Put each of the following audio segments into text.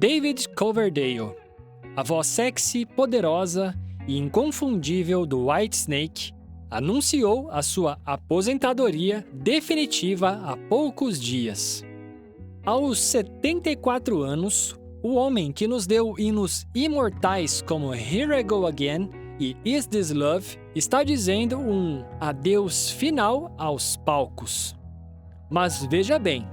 David Coverdale, a voz sexy, poderosa e inconfundível do Whitesnake, anunciou a sua aposentadoria definitiva há poucos dias. Aos 74 anos, o homem que nos deu hinos imortais como Here I Go Again e Is This Love está dizendo um adeus final aos palcos. Mas veja bem,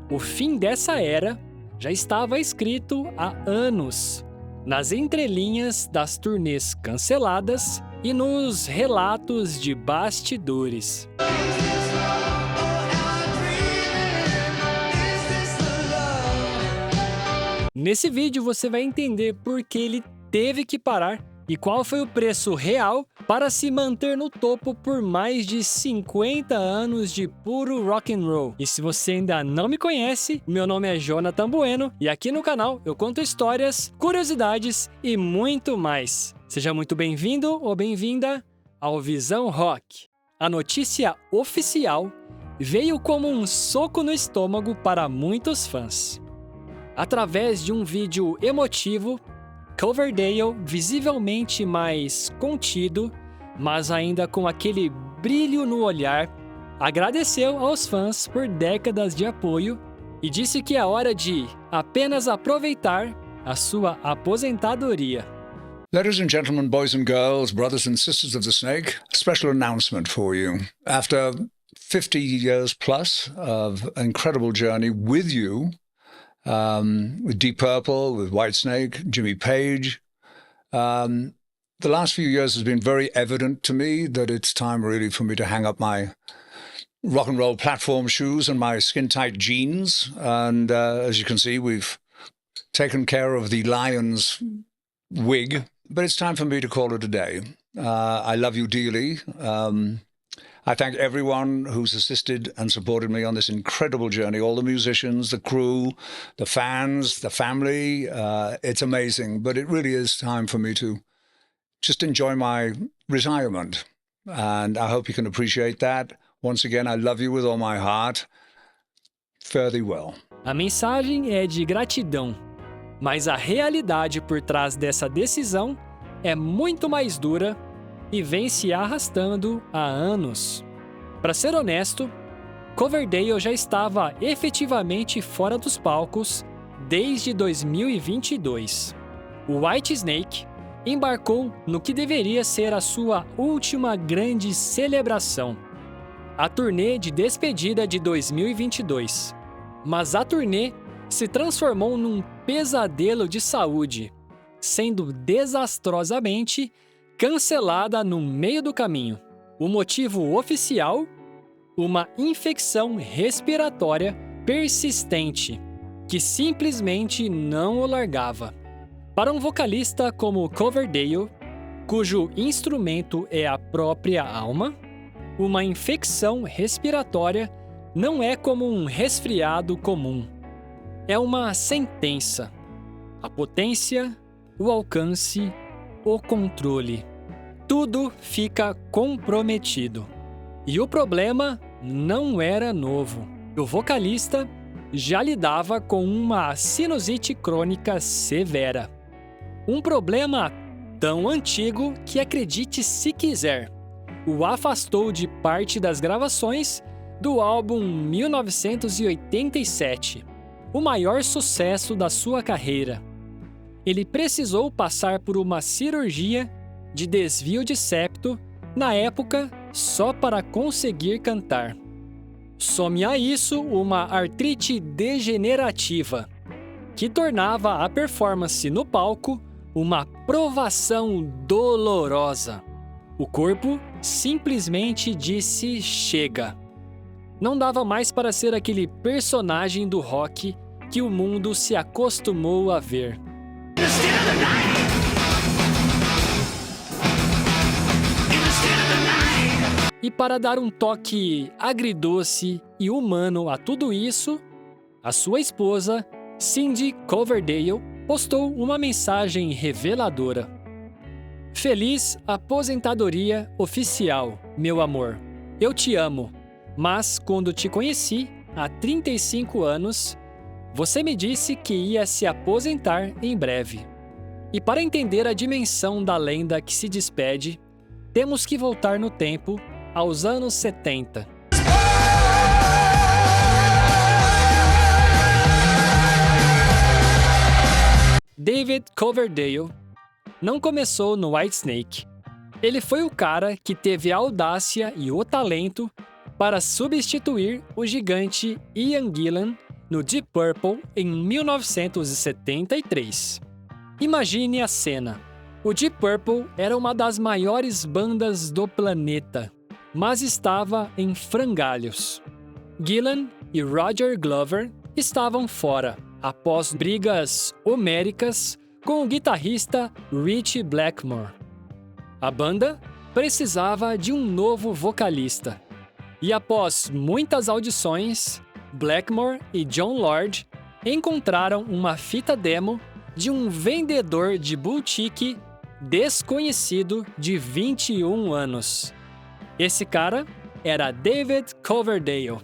o fim dessa era já estava escrito há anos, nas entrelinhas das turnês canceladas e nos relatos de bastidores. Nesse vídeo você vai entender por que ele teve que parar e qual foi o preço real para se manter no topo por mais de 50 anos de puro rock and roll. E se você ainda não me conhece, meu nome é Jonathan Bueno e aqui no canal eu conto histórias, curiosidades e muito mais. Seja muito bem-vindo ou bem-vinda ao Visão Rock. A notícia oficial veio como um soco no estômago para muitos fãs. Através de um vídeo emotivo, Coverdale, visivelmente mais contido, mas ainda com aquele brilho no olhar, agradeceu aos fãs por décadas de apoio e disse que é hora de apenas aproveitar a sua aposentadoria. Ladies and gentlemen, boys and girls, brothers and sisters of the Snake, a special announcement for you. After 50 years plus of an incredible journey with you, with Deep Purple, with Whitesnake, Jimmy Page. The last few years has been very evident to me that it's time really for me to hang up my rock and roll platform shoes and my skin-tight jeans. And as you can see, we've taken care of the Lions wig, but it's time for me to call it a day. I love you dearly. I thank everyone who's assisted and supported me on this incredible journey, all the musicians, the crew, the fans, the family. It's amazing, but it really is time for me to just enjoy my retirement. And I hope you can appreciate that. Once again, I love you with all my heart. Fare thee well. A mensagem é de gratidão, mas a realidade por trás dessa decisão é muito mais dura e vem se arrastando há anos. Para ser honesto, Coverdale já estava efetivamente fora dos palcos desde 2022. O Whitesnake embarcou no que deveria ser a sua última grande celebração, a turnê de despedida de 2022. Mas a turnê se transformou num pesadelo de saúde, sendo desastrosamente cancelada no meio do caminho. O motivo oficial? Uma infecção respiratória persistente, que simplesmente não o largava. Para um vocalista como Coverdale, cujo instrumento é a própria alma, uma infecção respiratória não é como um resfriado comum. É uma sentença. A potência, o alcance, o controle. Tudo fica comprometido. E o problema não era novo. O vocalista já lidava com uma sinusite crônica severa. Um problema tão antigo que, acredite se quiser, o afastou de parte das gravações do álbum 1987, o maior sucesso da sua carreira. Ele precisou passar por uma cirurgia de desvio de septo, na época, só para conseguir cantar. Some a isso uma artrite degenerativa, que tornava a performance no palco uma provação dolorosa. O corpo simplesmente disse chega. Não dava mais para ser aquele personagem do rock que o mundo se acostumou a ver. E para dar um toque agridoce e humano a tudo isso, a sua esposa, Cindy Coverdale, postou uma mensagem reveladora. Feliz aposentadoria oficial, meu amor. Eu te amo, mas quando te conheci, há 35 anos, Você me disse que ia se aposentar em breve. E para entender a dimensão da lenda que se despede, temos que voltar no tempo aos anos 70. David Coverdale não começou no Whitesnake. Ele foi o cara que teve a audácia e o talento para substituir o gigante Ian Gillan no Deep Purple em 1973. Imagine a cena. O Deep Purple era uma das maiores bandas do planeta, mas estava em frangalhos. Gillan e Roger Glover estavam fora, após brigas homéricas com o guitarrista Ritchie Blackmore. A banda precisava de um novo vocalista. E após muitas audições, Blackmore e John Lord encontraram uma fita demo de um vendedor de boutique desconhecido de 21 anos. Esse cara era David Coverdale.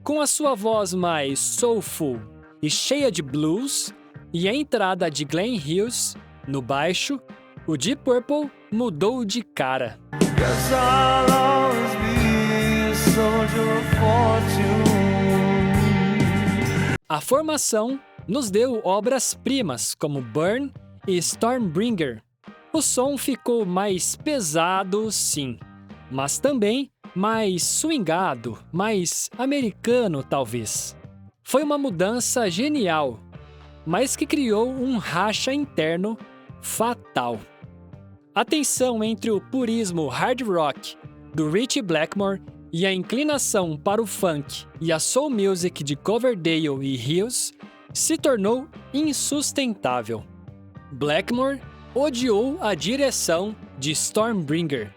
Com a sua voz mais soulful e cheia de blues e a entrada de Glenn Hughes no baixo, o Deep Purple mudou de cara. A formação nos deu obras-primas como Burn e Stormbringer. O som ficou mais pesado, sim, mas também mais swingado, mais americano, talvez. Foi uma mudança genial, mas que criou um racha interno fatal. A tensão entre o purismo hard rock do Ritchie Blackmore e a inclinação para o funk e a soul music de Coverdale e Hughes se tornou insustentável. Blackmore odiou a direção de Stormbringer,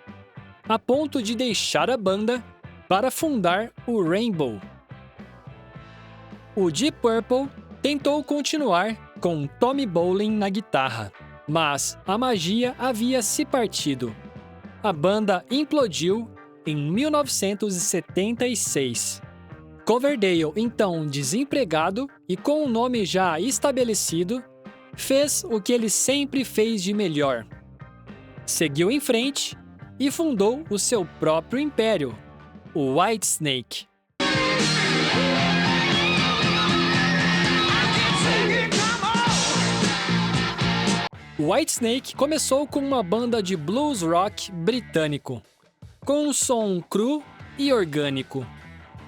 a ponto de deixar a banda para fundar o Rainbow. O Deep Purple tentou continuar com Tommy Bolin na guitarra, mas a magia havia se partido. A banda implodiu em 1976. Coverdale, então desempregado e com o nome já estabelecido, fez o que ele sempre fez de melhor. Seguiu em frente e fundou o seu próprio império, o Whitesnake. O Whitesnake começou com uma banda de blues rock britânico, com um som cru e orgânico.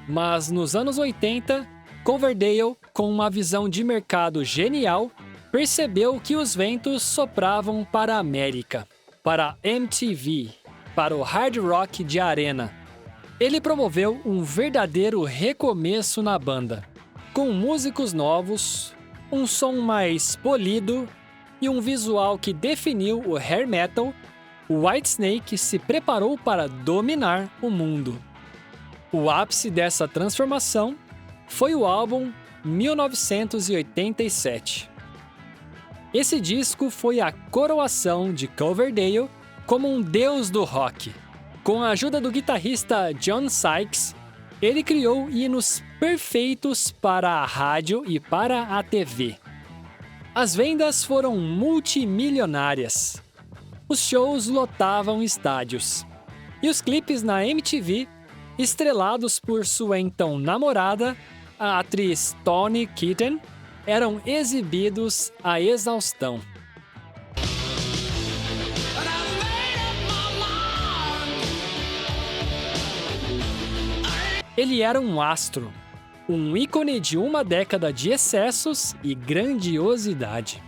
Mas nos anos 80, Coverdale, com uma visão de mercado genial, percebeu que os ventos sopravam para a América, para a MTV, para o hard rock de arena. Ele promoveu um verdadeiro recomeço na banda, com músicos novos, um som mais polido e um visual que definiu o hair metal. O Whitesnake se preparou para dominar o mundo. O ápice dessa transformação foi o álbum 1987. Esse disco foi a coroação de Coverdale como um deus do rock. Com a ajuda do guitarrista John Sykes, ele criou hinos perfeitos para a rádio e para a TV. As vendas foram multimilionárias. Os shows lotavam estádios. E os clipes na MTV, estrelados por sua então namorada, a atriz Toni Keaton, eram exibidos à exaustão. Ele era um astro, um ícone de uma década de excessos e grandiosidade.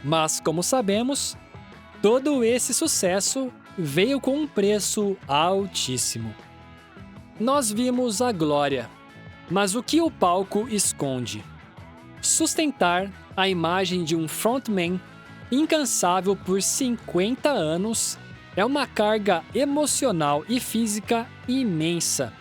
Mas, como sabemos, todo esse sucesso veio com um preço altíssimo. Nós vimos a glória, mas o que o palco esconde? Sustentar a imagem de um frontman incansável por 50 anos é uma carga emocional e física imensa.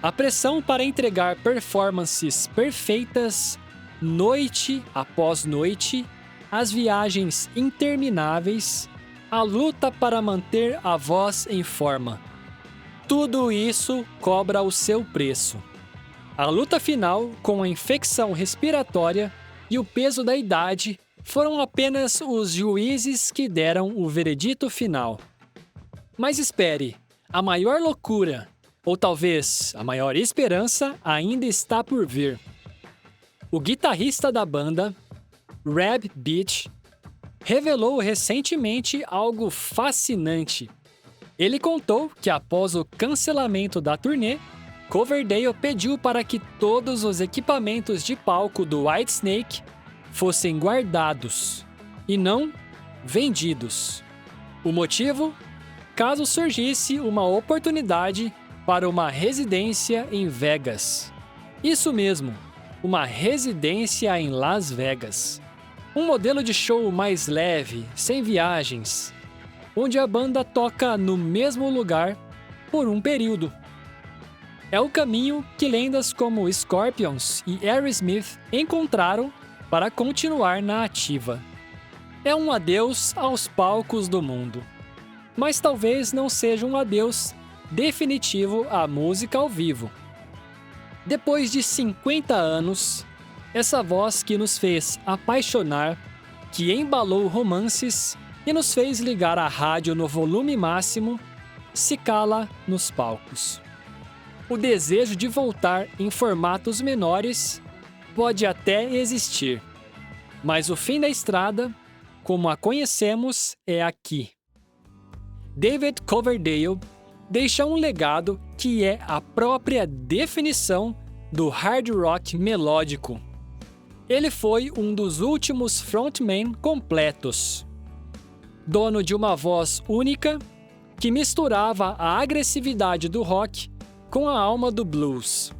A pressão para entregar performances perfeitas, noite após noite, as viagens intermináveis, a luta para manter a voz em forma. Tudo isso cobra o seu preço. A luta final com a infecção respiratória e o peso da idade foram apenas os juízes que deram o veredito final. Mas espere, a maior loucura, ou talvez a maior esperança, ainda está por vir. O guitarrista da banda, Reb Beach, revelou recentemente algo fascinante. Ele contou que após o cancelamento da turnê, Coverdale pediu para que todos os equipamentos de palco do Whitesnake fossem guardados e não vendidos. O motivo? Caso surgisse uma oportunidade para uma residência em Vegas. Isso mesmo, uma residência em Las Vegas. Um modelo de show mais leve, sem viagens, onde a banda toca no mesmo lugar por um período. É o caminho que lendas como Scorpions e Aerosmith encontraram para continuar na ativa. É um adeus aos palcos do mundo. Mas talvez não seja um adeus definitivo à música ao vivo. Depois de 50 anos, essa voz que nos fez apaixonar, que embalou romances e nos fez ligar a rádio no volume máximo, se cala nos palcos. O desejo de voltar em formatos menores pode até existir, mas o fim da estrada, como a conhecemos, é aqui. David Coverdale deixa um legado que é a própria definição do hard rock melódico. Ele foi um dos últimos frontmen completos. Dono de uma voz única que misturava a agressividade do rock com a alma do blues.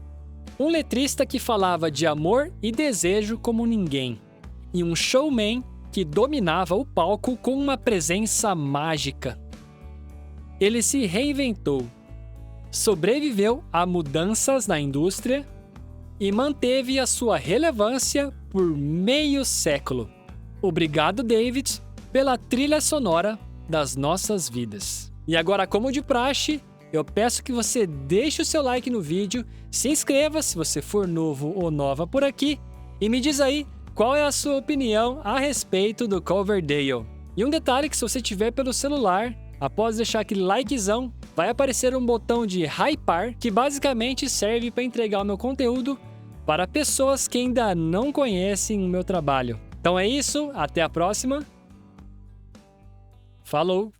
Um letrista que falava de amor e desejo como ninguém. E um showman que dominava o palco com uma presença mágica. Ele se reinventou, sobreviveu a mudanças na indústria e manteve a sua relevância por meio século. Obrigado, David, pela trilha sonora das nossas vidas. E agora, como de praxe, eu peço que você deixe o seu like no vídeo, se inscreva se você for novo ou nova por aqui e me diz aí qual é a sua opinião a respeito do Coverdale. E um detalhe que se você tiver pelo celular, após deixar aquele likezão, vai aparecer um botão de hypar que basicamente serve para entregar o meu conteúdo para pessoas que ainda não conhecem o meu trabalho. Então é isso, até a próxima. Falou!